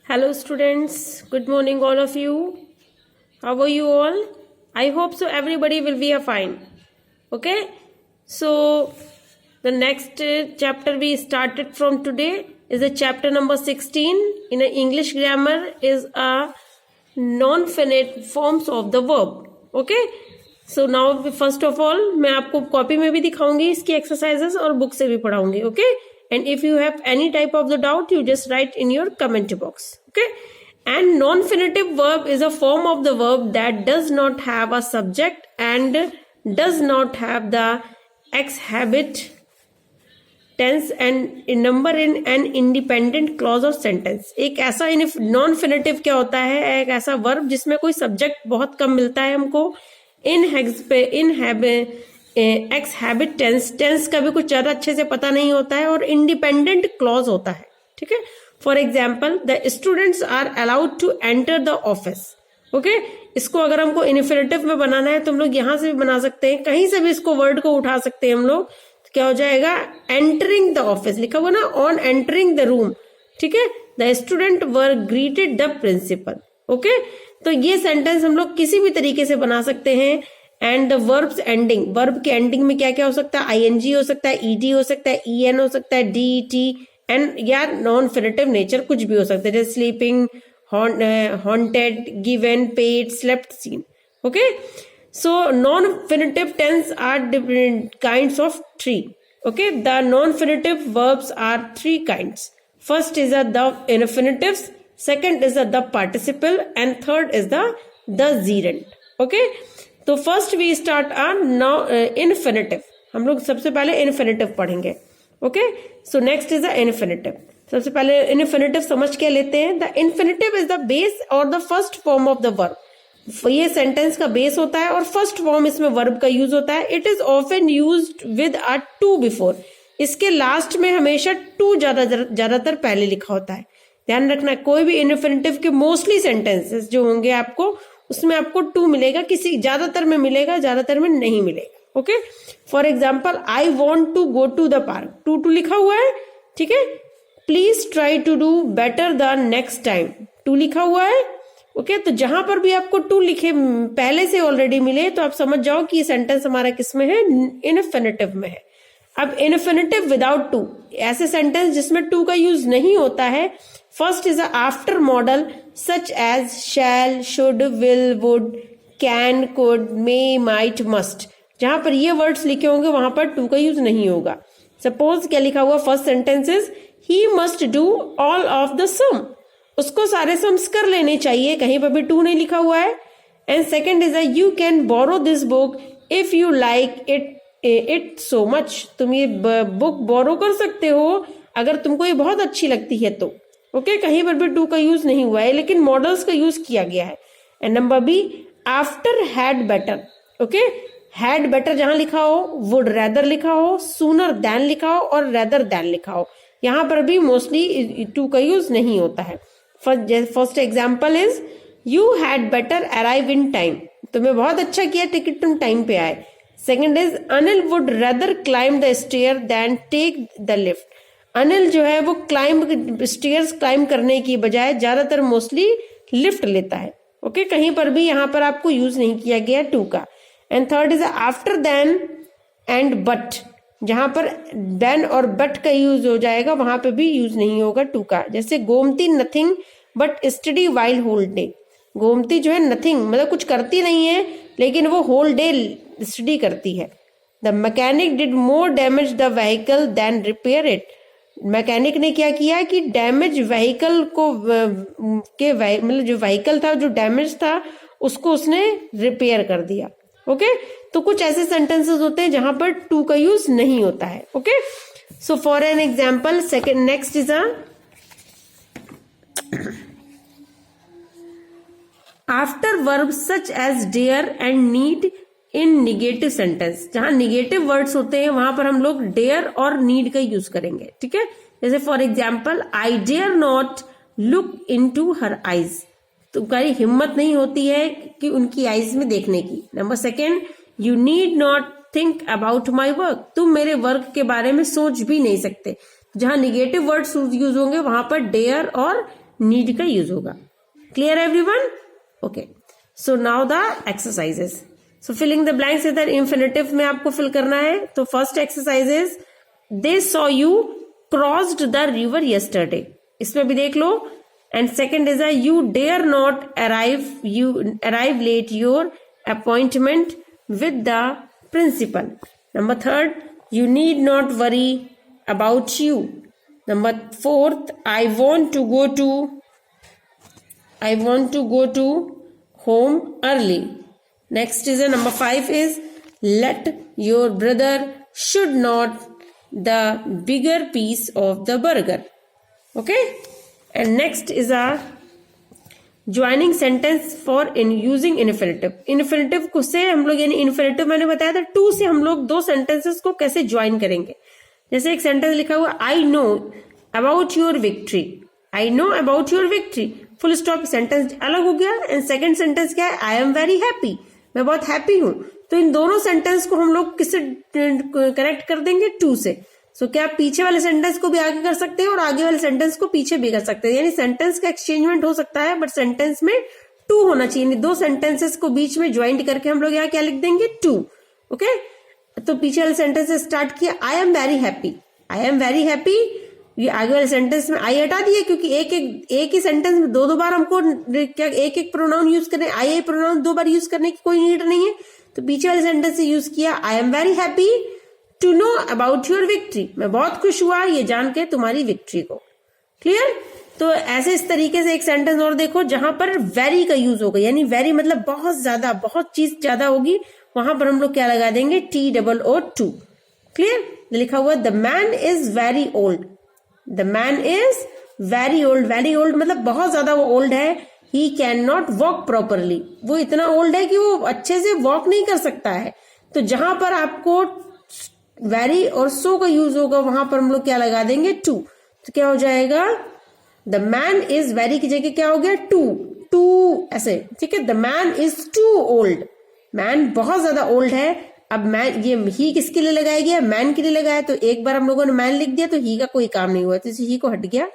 Hello students, good morning all of you. How are you all? I hope so everybody will be fine. Okay? So the next chapter we started from today is a chapter number 16 in a English grammar is a non-finite forms of the verb. Okay? So now first of all मैं आपको copy में भी दिखाऊंगी इसकी exercises और book से भी पढ़ाऊंगी. Okay? And if you have any type of the doubt, you just write in your comment box. Okay. And non-finitive verb is a form of the verb that does not have a subject and does not have the ex habit tense and number in an independent clause or sentence. एक ऐसा non-finitive क्या होता है? एक ऐसा verb जिसमें कोई subject बहुत कम मिलता है हमको. एक्स हैबिट टेंस का भी कुछ ज्यादा अच्छे से पता नहीं होता है और इंडिपेंडेंट क्लॉज होता है. ठीक है. For example the students are allowed to enter the office. Okay. इसको अगर हमको इन्फिनिटिव में बनाना है तो हम लोग यहां से भी बना सकते हैं, कहीं से भी इसको वर्ड को उठा सकते हैं हम लोग. तो क्या हो जाएगा? एंटरिंग द ऑफिस लिखा हुआ ना, ऑन एंटरिंग द रूम. ठीक है. The student were greeted the principal. Okay. तो ये सेंटेंस हम लोग किसी भी तरीके से बना सकते हैं. And the verbs ending, verb के एंडिंग में क्या क्या हो सकता है? आईएनजी हो सकता है, ईडी हो सकता है, ईएन हो सकता है, डीटी एंड या नॉन फिनिटिव नेचर कुछ भी हो सकता है, जैसे sleeping, haunted, given, paid, slept, seen. Okay. So non finitive tense are different kinds of three. Okay. The non finitive verbs are three kinds. First is the infinitives, second is the participle and third is the gerund. Okay. तो first we start infinitive. हम लोग सबसे पहले infinitive पढ़ेंगे. Okay. So next is the infinitive. सबसे पहले infinitive समझ के लेते हैं. The infinitive is the base और the first form of the verb. ये सेंटेंस का बेस होता है और फर्स्ट फॉर्म इसमें वर्ब का यूज होता है. It is often used with a to before. इसके लास्ट में हमेशा टू ज्यादातर पहले लिखा होता है. ध्यान रखना, कोई भी इन्फिनिटिव के मोस्टली सेंटेंसेस जो होंगे आपको उसमें आपको टू मिलेगा, किसी ज्यादातर में मिलेगा, ज्यादातर में नहीं मिलेगा. Okay. For example I want to go to the park. To लिखा हुआ है. ठीक है. Please try to do better the next time. To लिखा हुआ है. ओके. तो जहां पर भी आपको टू लिखे पहले से ऑलरेडी मिले तो आप समझ जाओ कि ये सेंटेंस हमारा किस में है? इन्फिनिटिव में है. अब इन्फिनिटिव विदाउट टू, ऐसे सेंटेंस जिसमें टू का यूज नहीं होता है. First is after modal such as shall, should, will, would, can, could, may, might, must. जहां पर ये वर्ड्स लिखे होंगे वहां पर टू का यूज नहीं होगा. सपोज क्या लिखा हुआ? First sentence is he must do all of the sums. उसको सारे सम्स कर लेने चाहिए, कहीं पर भी टू नहीं लिखा हुआ है. And second is you can borrow this book if you like it so much. तुम ये बुक बोरो कर सकते हो अगर तुमको ये बहुत अच्छी लगती है तो. ओके. कहीं पर भी टू का यूज नहीं हुआ है लेकिन मॉडल्स का यूज किया गया है. And number B after had better. Okay. Had better जहां लिखा हो, वुड रेदर लिखा हो, सूनर देन लिखा हो और रेदर देन लिखा हो, यहां पर भी मोस्टली टू का यूज नहीं होता है. First example is you had better arrive in time. तुम्हें बहुत अच्छा किया टिकट तुम टाइम पे आए. Second is Anil would rather climb the stair than take the lift. Anil जो है वो स्टेयर्स क्लाइम करने की बजाय ज्यादातर मोस्टली लिफ्ट लेता है. ओके. कहीं पर भी यहाँ पर आपको यूज नहीं किया गया टू का. And third is after than and but. जहां पर देन और बट का यूज हो जाएगा वहां पे भी यूज नहीं होगा टू का. जैसे Gomti nothing but study while whole day. Gomti जो है नथिंग मतलब कुछ करती नहीं है लेकिन वो होल डे स्टडी करती है. The mechanic did more damage the vehicle than repair it. Mechanic ने क्या किया कि डैमेज व्हीकल को मतलब जो व्हीकल था जो डैमेज था उसको उसने रिपेयर कर दिया. ओके. तो कुछ ऐसे सेंटेंसेस होते हैं जहां पर टू का यूज नहीं होता है. Okay. So for an example second next is after verb such as dare and need in negative sentence. जहां निगेटिव वर्ड्स होते हैं वहां पर हम लोग डेयर और नीड का यूज करेंगे. ठीक है. जैसे for example I dare not look into her eyes. तुम्हारी हिम्मत नहीं होती है कि उनकी आईज में देखने की. Number second you need not think about my work. तुम मेरे वर्क के बारे में सोच भी नहीं सकते. जहां निगेटिव वर्ड्स यूज होंगे वहां पर डेयर और नीड का यूज होगा। Clear everyone? Okay, so now the exercises. So filling the blanks इधर इंफिनिटिव में आपको फिल करना है। तो first exercise is they saw you crossed the river yesterday, इसमें भी देख लो। And second is you dare not arrive late your appointment with the principal. Number third, you need not worry about you. Number fourth, I want to go to home early. Next is number 5 is let your brother should not the bigger piece of the burger. Okay, and next is a joining sentence for in using infinitive. Infinitive को से हम लोग, यानी infinitive मैंने बताया था, to से हम लोग दो सेंटेंसेस को कैसे ज्वाइन करेंगे। जैसे एक सेंटेंस लिखा हुआ I know about your victory, I know about your victory, full stop, sentence अलग हो गया। एंड सेकेंड सेंटेंस क्या है, आई एम वेरी हैप्पी, मैं बहुत हैप्पी हूं। तो इन दोनों सेंटेंस को हम लोग किससे कनेक्ट कर देंगे, टू से। सो क्या आप पीछे वाले सेंटेंस को भी आगे कर सकते हैं और आगे वाले सेंटेंस को पीछे भी कर सकते हैं, यानी सेंटेंस का एक्सचेंजमेंट हो सकता है, बट सेंटेंस में टू होना चाहिए। दो सेंटेंसेस को बीच में ज्वाइंट करके हम लोग यहाँ क्या लिख देंगे, टू। ओके, तो पीछे वाले सेंटेंस से स्टार्ट किया, I am very happy, I am very happy. ये आगे वाले सेंटेंस में आई हटा दिया, क्योंकि एक ही सेंटेंस में दो बार हमको क्या एक प्रोनाउन यूज करने, आई प्रोनाउन दो बार यूज करने की कोई नीड नहीं है। तो पीछे वाले सेंटेंस से यूज किया, I am very happy to know about your victory, मैं बहुत खुश हुआ ये जान के तुम्हारी विक्ट्री को। क्लियर? तो ऐसे इस तरीके से एक सेंटेंस और देखो जहां पर वेरी का यूज होगा, यानी वेरी मतलब बहुत ज्यादा, बहुत चीज ज्यादा होगी, वहां पर हम लोग क्या लगा देंगे, TOO2। क्लियर? लिखा हुआ the man is very old, the man is very old, very old मतलब बहुत ज्यादा वो ओल्ड है। He can not walk properly, वो इतना ओल्ड है कि वो अच्छे से वॉक नहीं कर सकता है। तो जहां पर आपको वेरी और सो का यूज होगा वहां पर हम लोग क्या लगा देंगे, टू। तो क्या हो जाएगा, द मैन इज वेरी की जगह क्या हो गया, टू ऐसे। ठीक है, the man is too old, man बहुत ज्यादा ओल्ड है। अब मैन, ये ही किसके लिए लगाया गया, मैन के लिए लगाया। तो एक बार हम लोगों ने मैन लिख दिया तो ही का कोई काम नहीं हुआ, तो ही को हट गया।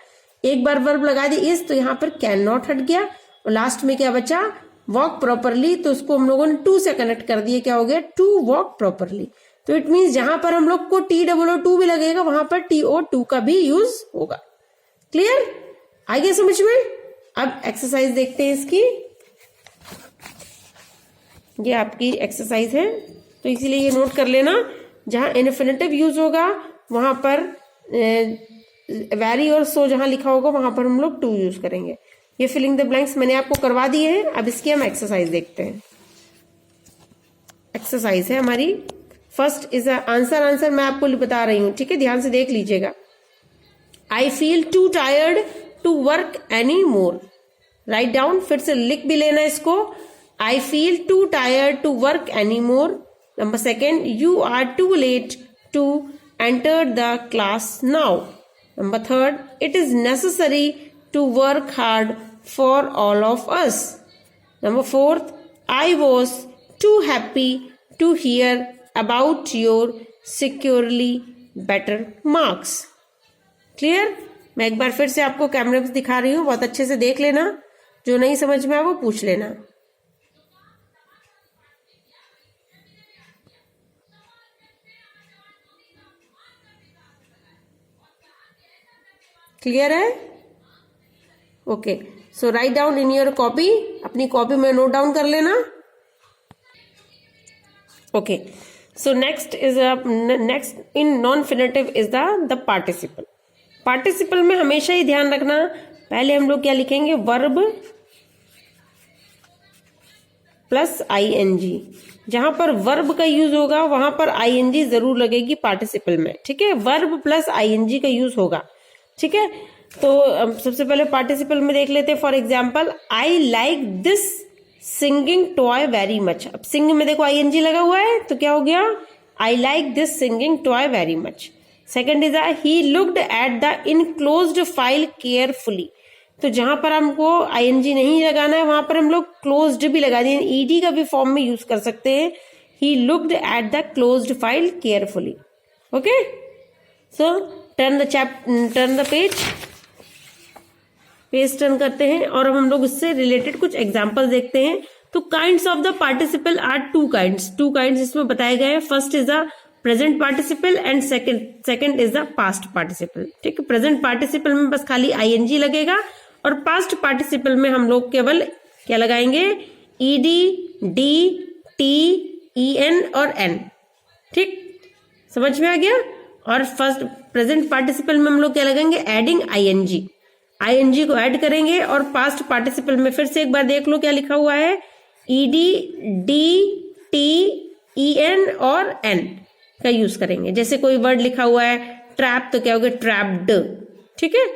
एक बार वर्ब लगा दिया इज, तो यहाँ पर कैन नॉट हट गया। और लास्ट में क्या बचा, वॉक प्रॉपरली, तो उसको हम लोगों ने टू से कनेक्ट कर दिया, क्या हो गया, टू वॉक प्रॉपरली। तो इट मीन्स जहां पर हम लोग को TOO2 भी लगेगा वहां पर TO2 का भी यूज होगा। क्लियर? आ गया समझ में? अब एक्सरसाइज देखते हैं इसकी। ये आपकी एक्सरसाइज है, तो इसीलिए ये नोट कर लेना, जहां इन्फिनिटिव यूज होगा वहां पर वेरी और सो जहां लिखा होगा वहां पर हम लोग टू यूज करेंगे। ये फिलिंग द ब्लैंक्स मैंने आपको करवा दिए हैं। अब इसकी हम एक्सरसाइज देखते हैं। एक्सरसाइज है हमारी फर्स्ट इज आंसर मैं आपको बता रही हूं, ठीक है, ध्यान से देख लीजिएगा। I feel too tired to work any more, write down, फिर से लिख भी लेना इसको। I feel too tired to work any more. Number second, you are too late to enter the class now. Number third, it is necessary to work hard for all of us. Number fourth, I was too happy to hear about your securely better marks. Clear? मैं एक बार फिर से आपको कैमरे पे दिखा रही हूँ, बहुत अच्छे से देख लेना, जो नहीं समझ में आया वो पूछ लेना। क्लियर है? Okay, so write down in your copy, अपनी कॉपी में नोट डाउन कर लेना। Okay, so next in non-infinitive is the participle. participle में हमेशा ही ध्यान रखना, पहले हम लोग क्या लिखेंगे, verb प्लस ing। जहां पर verb का यूज होगा वहां पर ing जरूर लगेगी participle में, ठीक है, verb प्लस ing का यूज होगा। ठीक है, तो सबसे पहले participle में देख लेते हैं। For example, I like this singing toy very much. अब सिंग में देखो ing लगा हुआ है, तो क्या हो गया, I like this singing toy very much. Second is he looked at the enclosed file carefully. तो जहां पर हमको ing नहीं लगाना है वहां पर हम लोग क्लोज्ड भी लगा दिए, ed का भी फॉर्म में यूज कर सकते हैं। He looked at the closed file carefully. Okay, so turn the page. Page turn करते हैं और अब हम लोग इससे रिलेटेड कुछ एग्जांपल देखते हैं। तो kinds of the participle are two kinds इसमें बताए गए हैं। First is the present participle and second is the past participle. ठीक है, प्रेजेंट पार्टिसिपल में बस खाली आईएनजी लगेगा और पास्ट पार्टिसिपल में हम लोग केवल क्या लगाएंगे, ईडी, डी, टी, ईएन और एन। ठीक, समझ में आ गया। और फर्स्ट प्रेजेंट पार्टिसिपल में हम लोग क्या लगाएंगे, एडिंग आईएनजी, आईएनजी को ऐड करेंगे। और पास्ट पार्टिसिपल में फिर से एक बार देख लो क्या लिखा हुआ है, ईडी, डी, टी, ईएन और एन का यूज करेंगे। जैसे कोई वर्ड लिखा हुआ है ट्रैप तो क्या होगा, ट्रैप्ड। ठीक है,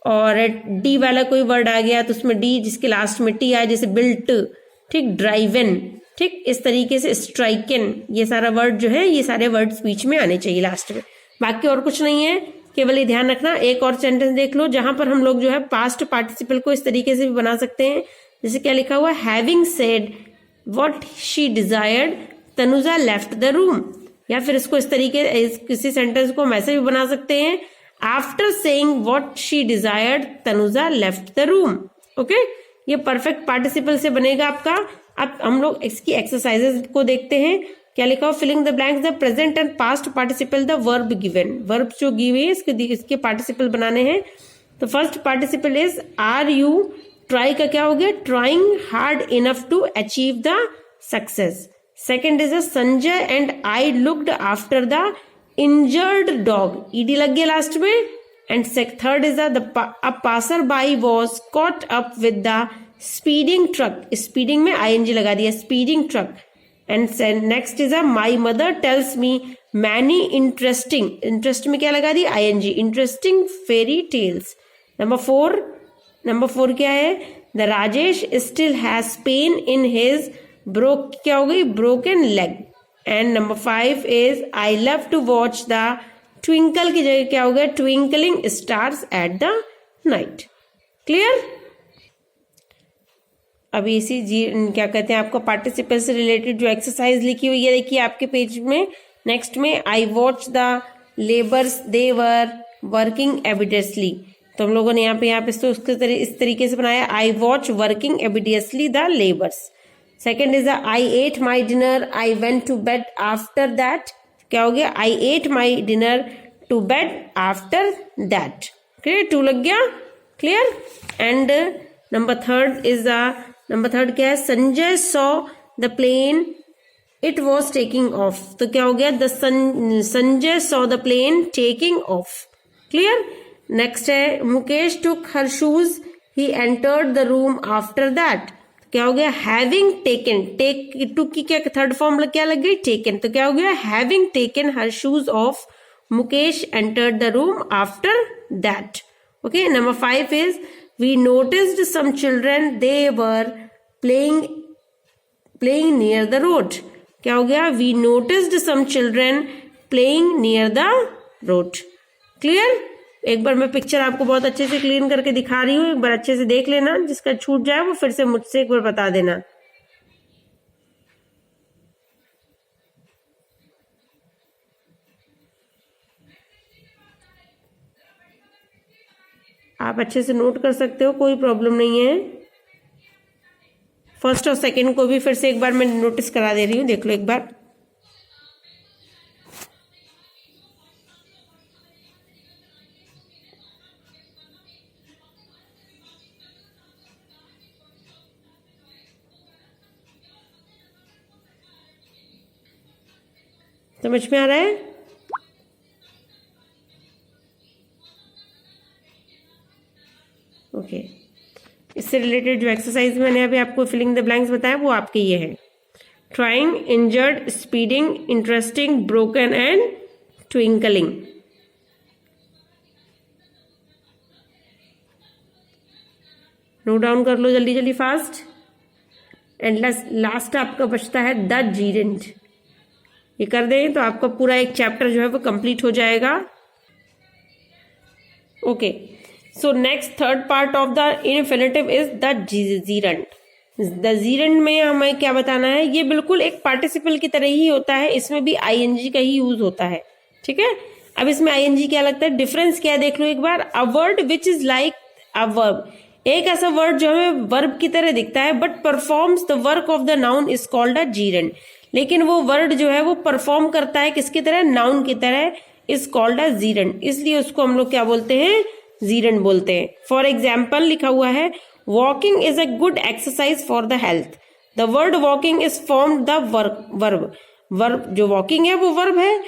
और डी वाला कोई वर्ड आ गया तो उसमें डी जिसके लास्ट में टी आए, जैसे बिल्ट, ठीक, ड्राइवन, ठीक, इस तरीके से स्ट्राइकन। ये सारा वर्ड जो है, ये सारे वर्ड बीच में आने चाहिए लास्ट में, बाकी और कुछ नहीं है। केवल ये ध्यान रखना। एक और सेंटेंस देख लो जहां पर हम लोग जो है पास्ट पार्टिसिपल को इस तरीके से भी बना सकते हैं। जैसे क्या लिखा हुआ है, having said what she desired Tanuja left the room. या फिर इसको इस तरीके किसी सेंटेंस को हम ऐसे भी बना सकते हैं, after saying what she desired Tanuja left the room. Okay, ये परफेक्ट पार्टिसिपल से बनेगा आपका। अब हम लोग इसकी एक्सरसाइजेस को देखते हैं। क्या लिखा हो, filling the blanks the present and past participle the verb given. Verb जो गिवे है इसके पार्टिसिपल बनाने हैं। तो first participle is are you, try का क्या हो गया, trying hard enough to achieve the success. Second is Sanjay and I looked after the injured dog, ED लग गया लास्ट में। And third is a passer by was caught up with the speeding truck, speeding में I N G लगा दिया, speeding truck. And next is my mother tells me many interesting, interest में क्या लगा दी, I N G, interesting fairy tales. Number four क्या है, the Rajesh still has pain in his क्या हो गई, broken leg. And number 5 is I love to watch the twinkle की जगह क्या हो गया, twinkling stars at the night. Clear. अभी इसी क्या कहते हैं आपका पार्टिसिपल से रिलेटेड जो एक्सरसाइज लिखी हुई है देखिए आपके पेज में। नेक्स्ट में I watch the labours they were working evidently. तो हम लोगों ने यहाँ पे इस तरीके से बनाया, I watch working evidently the labours. Second is I ate my dinner I went to bed after that, क्या हो गया, I ate my dinner to bed after that. Clear, 2 लग गया। क्लियर। एंड नंबर थर्ड क्या है, Sanjay saw the plane it was taking off. तो क्या हो गया, Sanjay saw the plane taking off. Clear. Next है Mukesh took her shoes he entered the room after that. क्या हो गया, हैविंग टेकन, टुक की क्या थर्ड फॉर्म क्या लग गई, टेकन। तो क्या हो गया, having taken her shoes of Mukesh entered the room after that. Okay. Number 5 is we noticed some children they were playing near the road। क्या हो गया, we noticed some children playing near the road। Clear. एक बार मैं picture आपको बहुत अच्छे से clean करके दिखा रही हूँ, एक बार अच्छे से देख लेना, जिसका छूट जाए वो फिर से मुझसे एक बार बता देना। आप अच्छे से नोट कर सकते हो, कोई प्रॉब्लम नहीं है। फर्स्ट और सेकंड को भी फिर से एक बार मैं नोटिस करा दे रही हूँ, देख लो एक बार। समझ में आ रहा है। ओके। इससे रिलेटेड जो एक्सरसाइज मैंने अभी आपको फिलिंग द ब्लैंक्स बताया वो आपके ये है, trying, injured, speeding, interesting, broken and twinkling. Note down कर लो जल्दी जल्दी फास्ट। एंड लास्ट आपका बचता है द जीरेंट। ये कर दें तो आपका पूरा एक चैप्टर जो है वो कंप्लीट हो जाएगा। Okay. So next third part of the infinitive is the gerund. The gerund में हमें क्या बताना है, ये बिल्कुल एक पार्टिसिपल की तरह ही होता है, इसमें भी आईएनजी का ही यूज होता है। ठीक है। अब इसमें आईएनजी क्या लगता है, डिफरेंस क्या है देख लो एक बार। A word which is like a verb एक ऐसा वर्ड जो हमें वर्ब की तरह दिखता है but performs the work of the noun is called a जीरेंड, लेकिन वो वर्ड जो है वो परफॉर्म करता है किसकी तरह, नाउन की तरह, इज कॉल्ड अ जीरेंड, इसलिए उसको हम लोग क्या बोलते हैं, जीरेंड बोलते हैं। फॉर एग्जाम्पल लिखा हुआ है walking is a good exercise for the health, the word walking is form the verb, verb जो वॉकिंग है वो वर्ब है,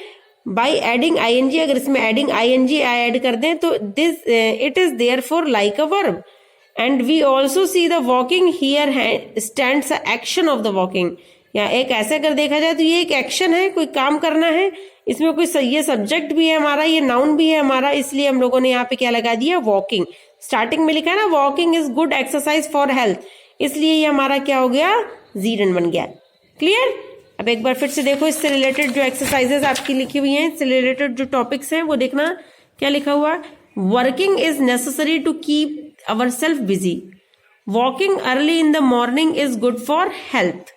बाई एडिंग आईएनजी, अगर इसमें एडिंग आईएनजी ऐड कर दें तो this it is therefore like a verb. And we also see the walking here stands a action of the walking, या एक ऐसे अगर देखा जाए तो ये एक एक्शन है, कोई काम करना है, इसमें कोई ये सब्जेक्ट भी है हमारा, ये नाउन भी है हमारा, इसलिए हम लोगों ने यहाँ पे क्या लगा दिया, वॉकिंग। स्टार्टिंग में लिखा है ना walking is good exercise for health, इसलिए ये हमारा क्या हो गया, जीरेंड बन गया। क्लियर। अब एक बार फिर से देखो इससे रिलेटेड जो एक्सरसाइजेस आपकी लिखी हुई हैं, इससे रिलेटेड जो टॉपिक्स हैं वो देखना क्या लिखा हुआ है। Working is necessary to keep our self busy, walking early in the morning is good for health,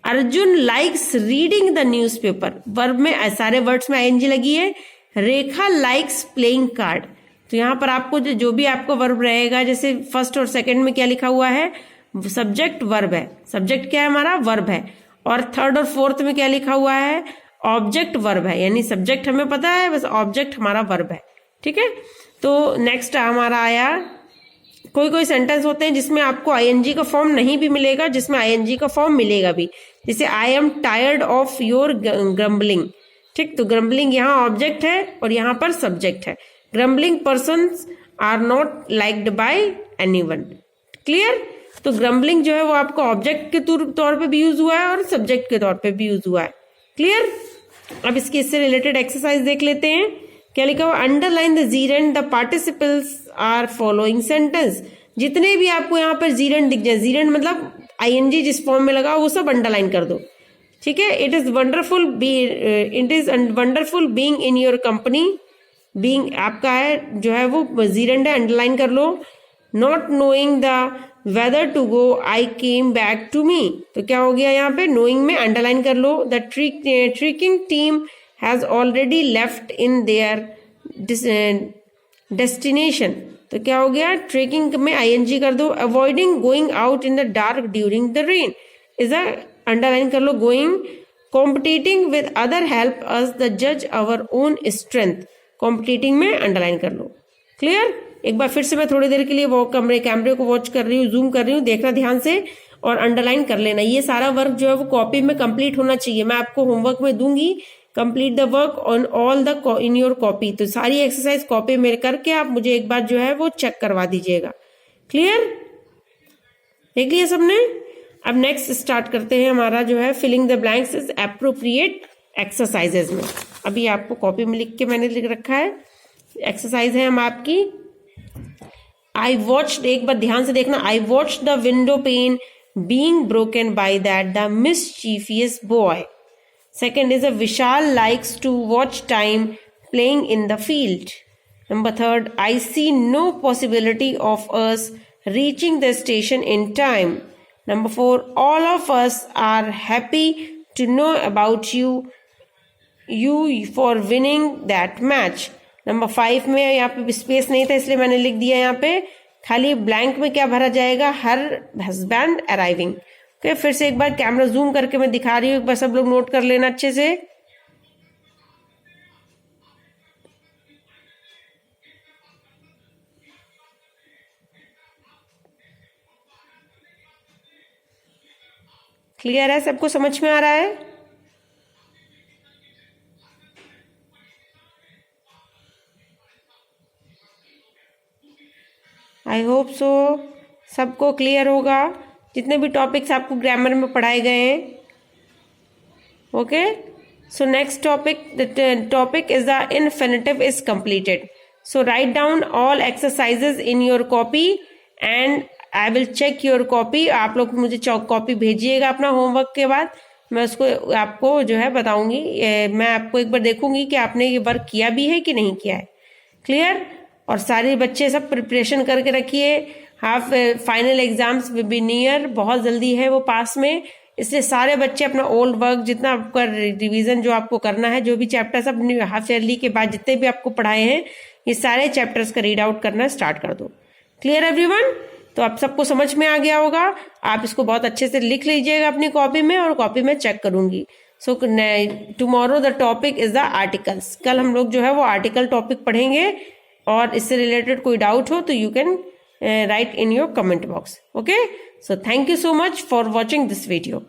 Arjun likes reading the newspaper, verb में सारे वर्ड्स में आईएनजी लगी है, रेखा लाइक्स प्लेइंग कार्ड। तो यहाँ पर आपको जो भी आपको वर्ब रहेगा, जैसे फर्स्ट और सेकंड में क्या लिखा हुआ है, सब्जेक्ट वर्ब है, सब्जेक्ट क्या है हमारा, वर्ब है, और थर्ड और फोर्थ में क्या लिखा हुआ है, ऑब्जेक्ट वर्ब है, यानी सब्जेक्ट हमें पता है, बस ऑब्जेक्ट हमारा वर्ब है। ठीक है। तो नेक्स्ट हमारा आया, कोई कोई सेंटेंस होते हैं जिसमें आपको आईएनजी का फॉर्म नहीं भी मिलेगा, जिसमें आईएनजी का फॉर्म मिलेगा भी, जैसे I am tired of your grumbling. ठीक, तो ग्रम्बलिंग यहाँ ऑब्जेक्ट है और यहाँ पर सब्जेक्ट है। Grumbling persons are not liked by anyone. Clear. तो ग्रम्बलिंग जो है वो आपको ऑब्जेक्ट के तौर पे भी यूज हुआ है और सब्जेक्ट के तौर पे भी यूज हुआ है। क्लियर। अब इससे रिलेटेड एक्सरसाइज देख लेते हैं। क्या लिखा हुआ, underline the gerund the participles are following sentence. जितने भी आपको यहाँ पर जीरेंड दिख जाए, जीरेंड मतलब आईएनजी जिस फॉर्म में लगा वो सब अंडरलाइन कर दो। ठीक है। It is wonderful being in your company, being आपका है जो है वो जीरेंड है, अंडरलाइन कर लो। Not knowing the weather to go I came back to me, तो क्या हो गया यहाँ पे, नोइंग में अंडरलाइन कर लो। The trekking team has already left in their destination, तो क्या हो गया, ट्रेकिंग में आईएनजी कर दो। Avoiding going out in the dark during the rain is a, underline कर लो going. Competing with other help us the जज आवर ओन स्ट्रेंथ, कॉम्पिटिटिंग में अंडरलाइन कर लो। क्लियर। एक बार फिर से मैं थोड़ी देर के लिए वो कैमरे को वॉच कर रही हूँ, जूम कर रही हूँ, देखना ध्यान से और अंडरलाइन कर लेना। ये सारा वर्क जो है वो कॉपी में कंप्लीट होना चाहिए, मैं आपको होमवर्क में दूंगी। Complete the work on all the in your copy, तो सारी एक्सरसाइज कॉपी में करके आप मुझे एक बार जो है वो चेक करवा दीजिएगा। क्लियर। देख लिया सबने। अब नेक्स्ट स्टार्ट करते हैं हमारा जो है filling the blanks is appropriate exercises में। अभी आपको कॉपी में लिख के मैंने लिख रखा है, एक्सरसाइज है हम आपकी। आई वॉच्ड, एक बार ध्यान से देखना, I watched the window pane being broken by that the mischievous boy. Second is a Vishal likes to watch time playing in the field. Number third, I see no possibility of us reaching the station in time. Number four, all of us are happy to know about you for winning that match. Number five में यहाँ पे space नहीं था इसलिए मैंने लिख दिया यहाँ पे खाली ब्लैंक में क्या भरा जाएगा, हर हस्बैंड अराइविंग। ओके, फिर से एक बार कैमरा जूम करके मैं दिखा रही हूँ, एक बार सब लोग नोट कर लेना अच्छे से। क्लियर है, सबको समझ में आ रहा है? आई होप सो सबको क्लियर होगा, जितने भी टॉपिक्स आपको ग्रामर में पढ़ाए गए हैं। Okay, so next topic, the topic is the infinitive is completed. So write down all exercises in your copy and I will check your copy. आप लोग मुझे कॉपी भेजिएगा अपना होमवर्क के बाद, मैं उसको आपको जो है बताऊंगी। मैं आपको एक बार देखूंगी कि आपने ये वर्क किया भी है कि नहीं किया है। क्लियर। और सारे बच्चे सब प्रिपरेशन करके रखिए, half final exams be near, बहुत जल्दी है वो पास में, इसलिए सारे बच्चे अपना ओल्ड वर्क जितना आपका रिवीजन जो आपको करना है, जो भी चैप्टर्स अपनी हाफ ईयरली के बाद जितने भी आपको पढ़ाए हैं, ये सारे चैप्टर्स का रीड आउट करना स्टार्ट कर दो। Clear everyone? तो आप सबको समझ में आ गया होगा। आप इसको बहुत अच्छे से लिख लीजिएगा अपनी कॉपी में, और कॉपी में चेक करूंगी। So tomorrow the topic is the articles. कल हम लोग जो है वो आर्टिकल टॉपिक पढ़ेंगे, और इससे रिलेटेड कोई डाउट हो तो you can write in your comment box. Okay, so thank you so much for watching this video.